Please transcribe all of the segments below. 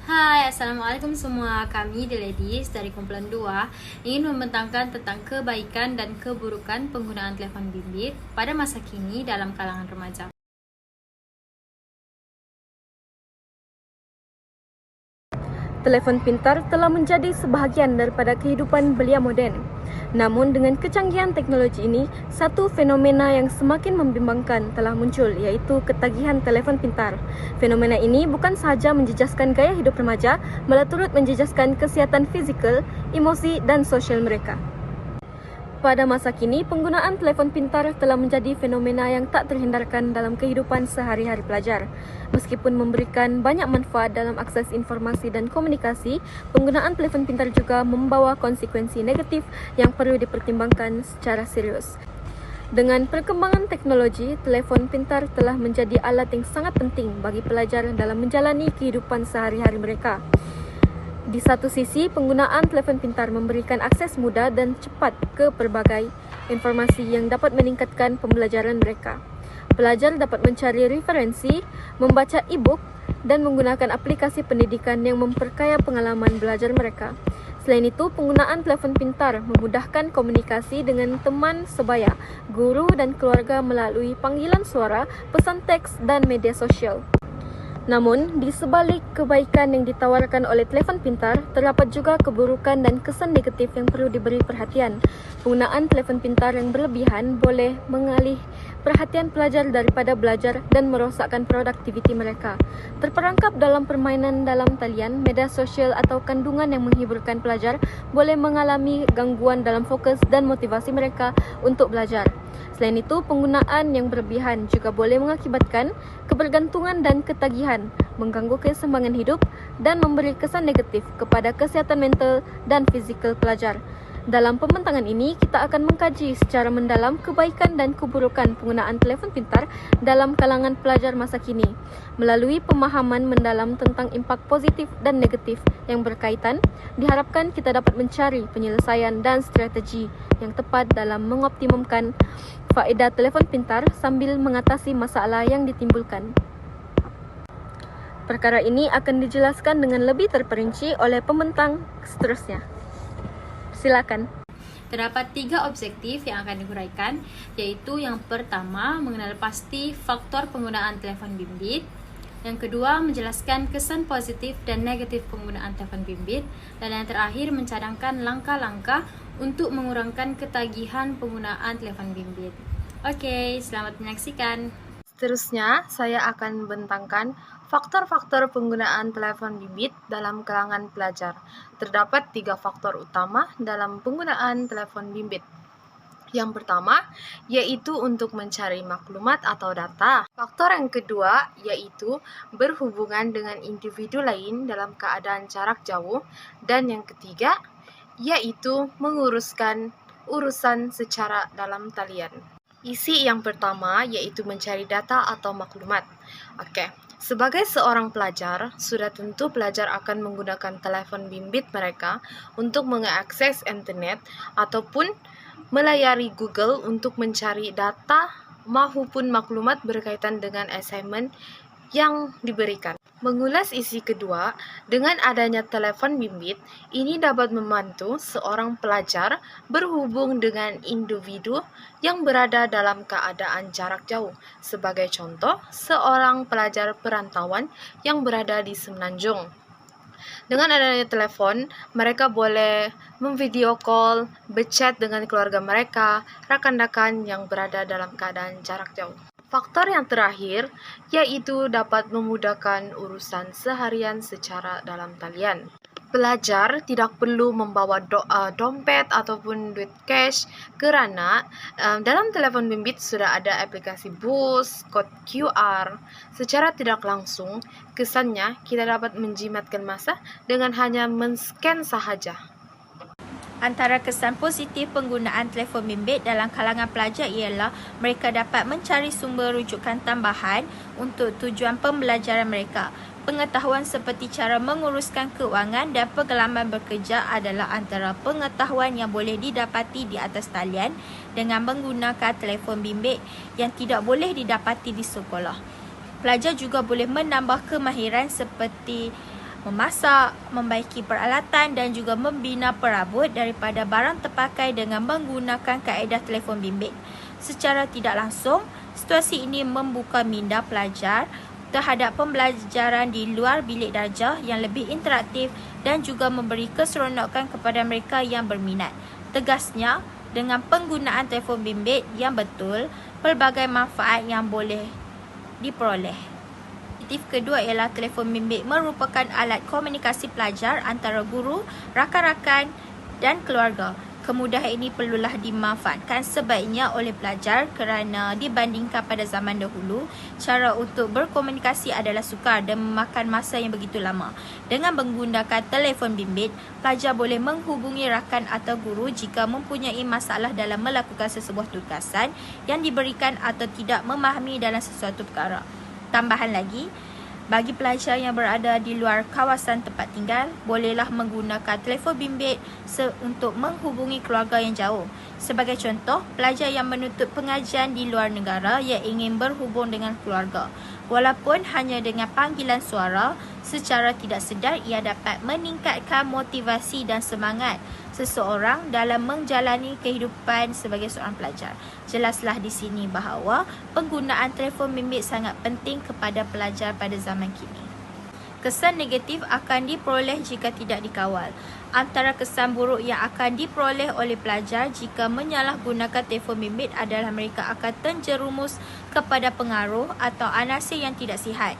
Hai, Assalamualaikum semua. Kami The Ladies dari kumpulan 2 ingin membentangkan tentang kebaikan dan keburukan penggunaan telefon bimbit pada masa kini dalam kalangan remaja. Telefon pintar telah menjadi sebahagian daripada kehidupan belia moden. Namun dengan kecanggihan teknologi ini, satu fenomena yang semakin membimbangkan telah muncul, iaitu ketagihan telefon pintar. Fenomena ini bukan sahaja menjejaskan gaya hidup remaja, malah turut menjejaskan kesihatan fizikal, emosi dan sosial mereka. Pada masa kini, penggunaan telefon pintar telah menjadi fenomena yang tak terhindarkan dalam kehidupan sehari-hari pelajar. Meskipun memberikan banyak manfaat dalam akses informasi dan komunikasi, penggunaan telefon pintar juga membawa konsekuensi negatif yang perlu dipertimbangkan secara serius. Dengan perkembangan teknologi, telefon pintar telah menjadi alat yang sangat penting bagi pelajar dalam menjalani kehidupan sehari-hari mereka. Di satu sisi, penggunaan telefon pintar memberikan akses mudah dan cepat ke pelbagai informasi yang dapat meningkatkan pembelajaran mereka. Pelajar dapat mencari referensi, membaca e-book dan menggunakan aplikasi pendidikan yang memperkaya pengalaman belajar mereka. Selain itu, penggunaan telefon pintar memudahkan komunikasi dengan teman sebaya, guru dan keluarga melalui panggilan suara, pesan teks dan media sosial. Namun, di sebalik kebaikan yang ditawarkan oleh telefon pintar, terdapat juga keburukan dan kesan negatif yang perlu diberi perhatian. Penggunaan telefon pintar yang berlebihan boleh mengalih perhatian pelajar daripada belajar dan merosakkan produktiviti mereka. Terperangkap dalam permainan dalam talian, media sosial atau kandungan yang menghiburkan pelajar boleh mengalami gangguan dalam fokus dan motivasi mereka untuk belajar. Selain itu, penggunaan yang berlebihan juga boleh mengakibatkan kebergantungan dan ketagihan, mengganggu keseimbangan hidup dan memberi kesan negatif kepada kesihatan mental dan fizikal pelajar. Dalam pembentangan ini, kita akan mengkaji secara mendalam kebaikan dan keburukan penggunaan telefon pintar dalam kalangan pelajar masa kini. Melalui pemahaman mendalam tentang impak positif dan negatif yang berkaitan, diharapkan kita dapat mencari penyelesaian dan strategi yang tepat dalam mengoptimumkan faedah telefon pintar sambil mengatasi masalah yang ditimbulkan. Perkara ini akan dijelaskan dengan lebih terperinci oleh pembentang seterusnya. Silakan. Terdapat 3 objektif yang akan diuraikan, yaitu yang pertama, mengenal pasti faktor penggunaan telefon bimbit. Yang kedua, menjelaskan kesan positif dan negatif penggunaan telefon bimbit. Dan yang terakhir, mencadangkan langkah-langkah untuk mengurangkan ketagihan penggunaan telefon bimbit. Oke, selamat menyaksikan. Seterusnya, saya akan membentangkan faktor-faktor penggunaan telefon bimbit dalam kalangan pelajar. Terdapat 3 faktor utama dalam penggunaan telefon bimbit. Yang pertama, yaitu untuk mencari maklumat atau data. Faktor yang kedua, yaitu berhubungan dengan individu lain dalam keadaan jarak jauh. Dan yang ketiga, yaitu menguruskan urusan secara dalam talian. Isi yang pertama yaitu mencari data atau maklumat. Sebagai seorang pelajar, sudah tentu pelajar akan menggunakan telefon bimbit mereka untuk mengakses internet ataupun melayari Google untuk mencari data maupun maklumat berkaitan dengan assignment yang diberikan. Mengulas isi kedua, dengan adanya telefon bimbit, ini dapat membantu seorang pelajar berhubung dengan individu yang berada dalam keadaan jarak jauh. Sebagai contoh, seorang pelajar perantauan yang berada di Semenanjung. Dengan adanya telepon, mereka boleh memvideo call, berchat dengan keluarga mereka, rakan-rakan yang berada dalam keadaan jarak jauh. Faktor yang terakhir, yaitu dapat memudahkan urusan seharian secara dalam talian. Pelajar tidak perlu membawa dompet ataupun duit cash kerana dalam telefon bimbit sudah ada aplikasi BOOS, kod QR. Secara tidak langsung, kesannya kita dapat menjimatkan masa dengan hanya men-scan sahaja. Antara kesan positif penggunaan telefon bimbit dalam kalangan pelajar ialah mereka dapat mencari sumber rujukan tambahan untuk tujuan pembelajaran mereka. Pengetahuan seperti cara menguruskan keuangan dan pengalaman bekerja adalah antara pengetahuan yang boleh didapati di atas talian dengan menggunakan telefon bimbit yang tidak boleh didapati di sekolah. Pelajar juga boleh menambah kemahiran seperti memasak, membaiki peralatan dan juga membina perabot daripada barang terpakai dengan menggunakan kaedah telefon bimbit. Secara tidak langsung, situasi ini membuka minda pelajar terhadap pembelajaran di luar bilik darjah yang lebih interaktif dan juga memberi keseronokan kepada mereka yang berminat. Tegasnya, dengan penggunaan telefon bimbit yang betul, pelbagai manfaat yang boleh diperoleh. Alternatif kedua ialah telefon bimbit merupakan alat komunikasi pelajar antara guru, rakan-rakan dan keluarga. Kemudahan ini perlulah dimanfaatkan sebaiknya oleh pelajar kerana dibandingkan pada zaman dahulu, cara untuk berkomunikasi adalah sukar dan memakan masa yang begitu lama. Dengan menggunakan telefon bimbit, pelajar boleh menghubungi rakan atau guru jika mempunyai masalah dalam melakukan sesebuah tugasan yang diberikan atau tidak memahami dalam sesuatu perkara. Tambahan lagi, bagi pelajar yang berada di luar kawasan tempat tinggal, bolehlah menggunakan telefon bimbit untuk menghubungi keluarga yang jauh. Sebagai contoh, pelajar yang menuntut pengajian di luar negara yang ingin berhubung dengan keluarga. Walaupun hanya dengan panggilan suara, secara tidak sedar ia dapat meningkatkan motivasi dan semangat seseorang dalam menjalani kehidupan sebagai seorang pelajar. Jelaslah di sini bahawa penggunaan telefon bimbit sangat penting kepada pelajar pada zaman kini. Kesan negatif akan diperoleh jika tidak dikawal. Antara kesan buruk yang akan diperoleh oleh pelajar jika menyalahgunakan telefon bimbit adalah mereka akan terjerumus kepada pengaruh atau anasir yang tidak sihat.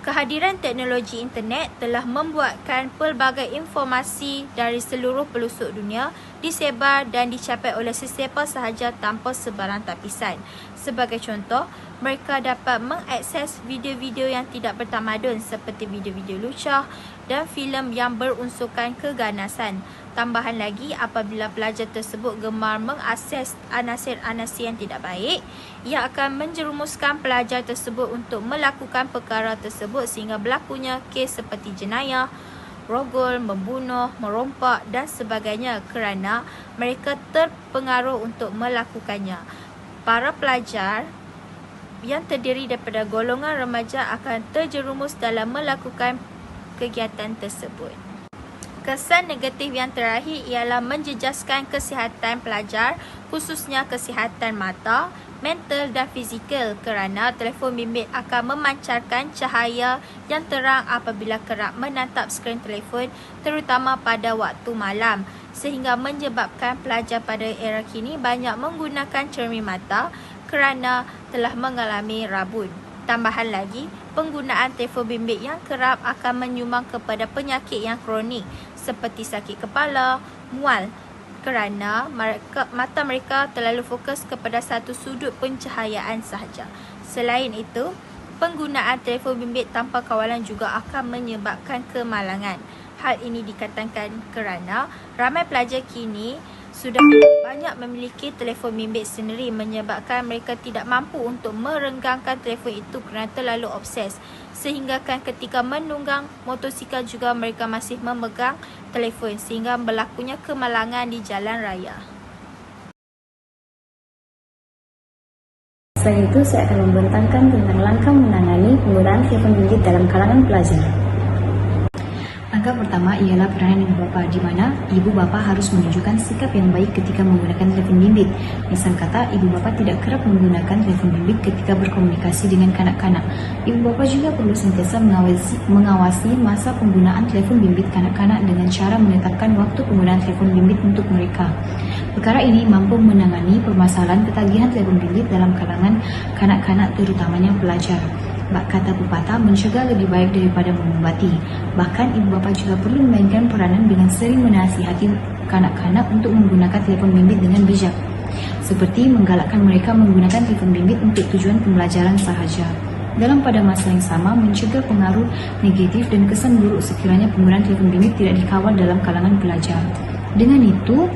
Kehadiran teknologi internet telah membuatkan pelbagai informasi dari seluruh pelosok dunia disebar dan dicapai oleh sesiapa sahaja tanpa sebarang tapisan. Sebagai contoh, mereka dapat mengakses video-video yang tidak bertamadun seperti video-video lucah dan filem yang berunsurkan keganasan. Tambahan lagi, apabila pelajar tersebut gemar mengakses anasir-anasir yang tidak baik, ia akan menjerumuskan pelajar tersebut untuk melakukan perkara tersebut sehingga berlakunya kes seperti jenayah, rogol, membunuh, merompak dan sebagainya kerana mereka terpengaruh untuk melakukannya. Para pelajar yang terdiri daripada golongan remaja akan terjerumus dalam melakukan kegiatan tersebut. Kesan negatif yang terakhir ialah menjejaskan kesihatan pelajar, khususnya kesihatan mata, mental dan fizikal kerana telefon bimbit akan memancarkan cahaya yang terang apabila kerap menatap skrin telefon, terutama pada waktu malam, sehingga menyebabkan pelajar pada era kini banyak menggunakan cermin mata kerana telah mengalami rabun. Tambahan lagi, penggunaan telefon bimbit yang kerap akan menyumbang kepada penyakit yang kronik seperti sakit kepala, mual kerana mata mereka terlalu fokus kepada satu sudut pencahayaan sahaja. Selain itu, penggunaan telefon bimbit tanpa kawalan juga akan menyebabkan kemalangan. Hal ini dikatakan kerana ramai pelajar kini sudah banyak memiliki telefon bimbit sendiri menyebabkan mereka tidak mampu untuk merenggangkan telefon itu kerana terlalu obses. Sehingga kan ketika menunggang motosikal juga mereka masih memegang telefon sehingga berlakunya kemalangan di jalan raya. Selain itu, saya akan membentangkan tentang langkah menangani penggunaan telefon bimbit dalam kalangan pelajar. Langkah pertama ialah peranan ibu bapa, di mana ibu bapa harus menunjukkan sikap yang baik ketika menggunakan telefon bimbit. Misal kata, ibu bapa tidak kerap menggunakan telefon bimbit ketika berkomunikasi dengan kanak-kanak. Ibu bapa juga perlu sentiasa mengawasi masa penggunaan telefon bimbit kanak-kanak dengan cara menetapkan waktu penggunaan telefon bimbit untuk mereka. Perkara ini mampu menangani permasalahan ketagihan telefon bimbit dalam kalangan kanak-kanak, terutamanya pelajar. Kata pepatah, mencegah lebih baik daripada mengobati. Bahkan ibu bapa juga perlu memainkan peranan dengan sering menasihati kanak-kanak untuk menggunakan telefon bimbit dengan bijak, seperti menggalakkan mereka menggunakan telefon bimbit untuk tujuan pembelajaran sahaja. Dalam pada masa yang sama, mencegah pengaruh negatif dan kesan buruk sekiranya penggunaan telefon bimbit tidak dikawal dalam kalangan pelajar. Dengan itu,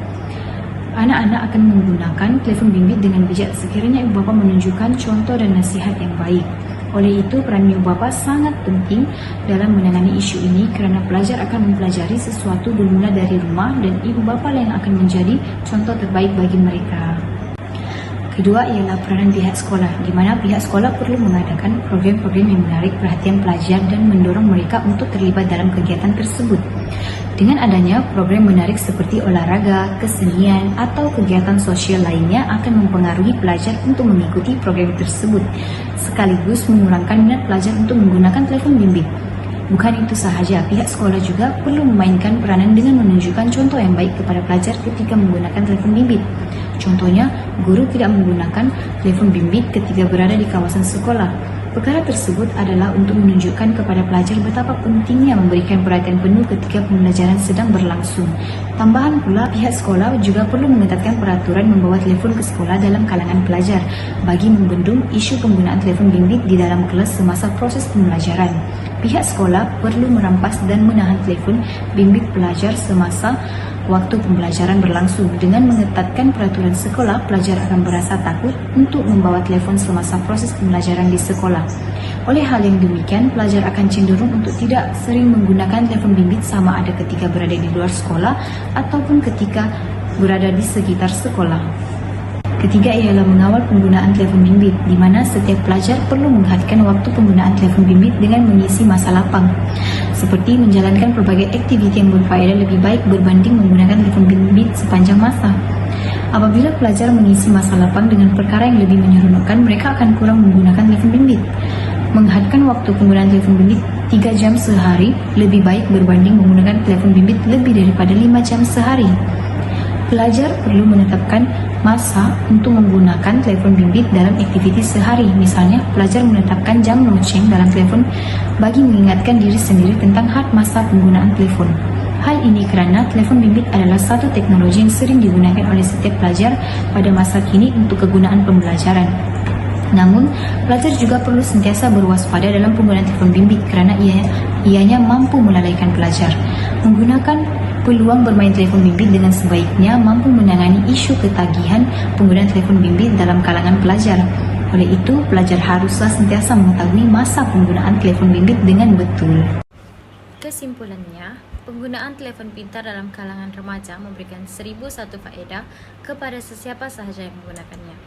anak-anak akan menggunakan telefon bimbit dengan bijak sekiranya ibu bapa menunjukkan contoh dan nasihat yang baik. Oleh itu, peran ibu bapa sangat penting dalam menangani isu ini kerana pelajar akan mempelajari sesuatu bermula dari rumah dan ibu bapa yang akan menjadi contoh terbaik bagi mereka. Kedua ialah peranan pihak sekolah, di mana pihak sekolah perlu mengadakan program-program yang menarik perhatian pelajar dan mendorong mereka untuk terlibat dalam kegiatan tersebut. Dengan adanya program menarik seperti olahraga, kesenian, atau kegiatan sosial lainnya akan mempengaruhi pelajar untuk mengikuti program tersebut, sekaligus mengurangkan minat pelajar untuk menggunakan telefon bimbit. Bukan itu sahaja, pihak sekolah juga perlu memainkan peranan dengan menunjukkan contoh yang baik kepada pelajar ketika menggunakan telefon bimbit. Contohnya, guru tidak menggunakan telefon bimbit ketika berada di kawasan sekolah. Perkara tersebut adalah untuk menunjukkan kepada pelajar betapa pentingnya memberikan perhatian penuh ketika pembelajaran sedang berlangsung. Tambahan pula, pihak sekolah juga perlu mengetatkan peraturan membawa telefon ke sekolah dalam kalangan pelajar bagi membendung isu penggunaan telefon bimbit di dalam kelas semasa proses pembelajaran. Pihak sekolah perlu merampas dan menahan telefon bimbit pelajar semasa waktu pembelajaran berlangsung. Dengan mengetatkan peraturan sekolah, pelajar akan berasa takut untuk membawa telefon semasa proses pembelajaran di sekolah. Oleh hal yang demikian, pelajar akan cenderung untuk tidak sering menggunakan telefon bimbit sama ada ketika berada di luar sekolah ataupun ketika berada di sekitar sekolah. Ketiga ialah mengawal penggunaan telefon bimbit, di mana setiap pelajar perlu menghabiskan waktu penggunaan telefon bimbit dengan mengisi masa lapang, seperti menjalankan berbagai aktiviti yang berfaedah lebih baik berbanding menggunakan telefon bimbit sepanjang masa. Apabila pelajar mengisi masa lapang dengan perkara yang lebih menyeronokkan, mereka akan kurang menggunakan telefon bimbit. Menghabiskan waktu penggunaan telefon bimbit 3 jam sehari lebih baik berbanding menggunakan telefon bimbit lebih daripada 5 jam sehari. Pelajar perlu menetapkan masa untuk menggunakan telefon bimbit dalam aktiviti sehari. Misalnya, pelajar menetapkan jam loceng dalam telefon bagi mengingatkan diri sendiri tentang had masa penggunaan telefon. Hal ini kerana telefon bimbit adalah satu teknologi yang sering digunakan oleh setiap pelajar pada masa kini untuk kegunaan pembelajaran. Namun, pelajar juga perlu sentiasa berwaspada dalam penggunaan telefon bimbit kerana ianya mampu melalaikan pelajar. Menggunakan peluang bermain telefon bimbit dengan sebaiknya mampu menangani isu ketagihan penggunaan telefon bimbit dalam kalangan pelajar. Oleh itu, pelajar haruslah sentiasa mengetahui masa penggunaan telefon bimbit dengan betul. Kesimpulannya, penggunaan telefon pintar dalam kalangan remaja memberikan 1001 faedah kepada sesiapa sahaja yang menggunakannya.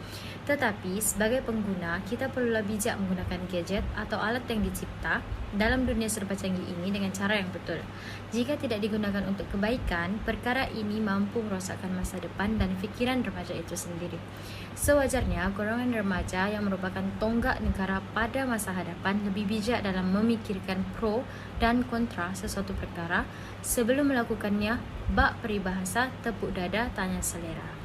Tetapi, sebagai pengguna, kita perlulah bijak menggunakan gadget atau alat yang dicipta dalam dunia serba canggih ini dengan cara yang betul. Jika tidak digunakan untuk kebaikan, perkara ini mampu merosakkan masa depan dan fikiran remaja itu sendiri. Sewajarnya, golongan remaja yang merupakan tonggak negara pada masa hadapan lebih bijak dalam memikirkan pro dan kontra sesuatu perkara sebelum melakukannya. Bak peribahasa, tepuk dada, tanya selera.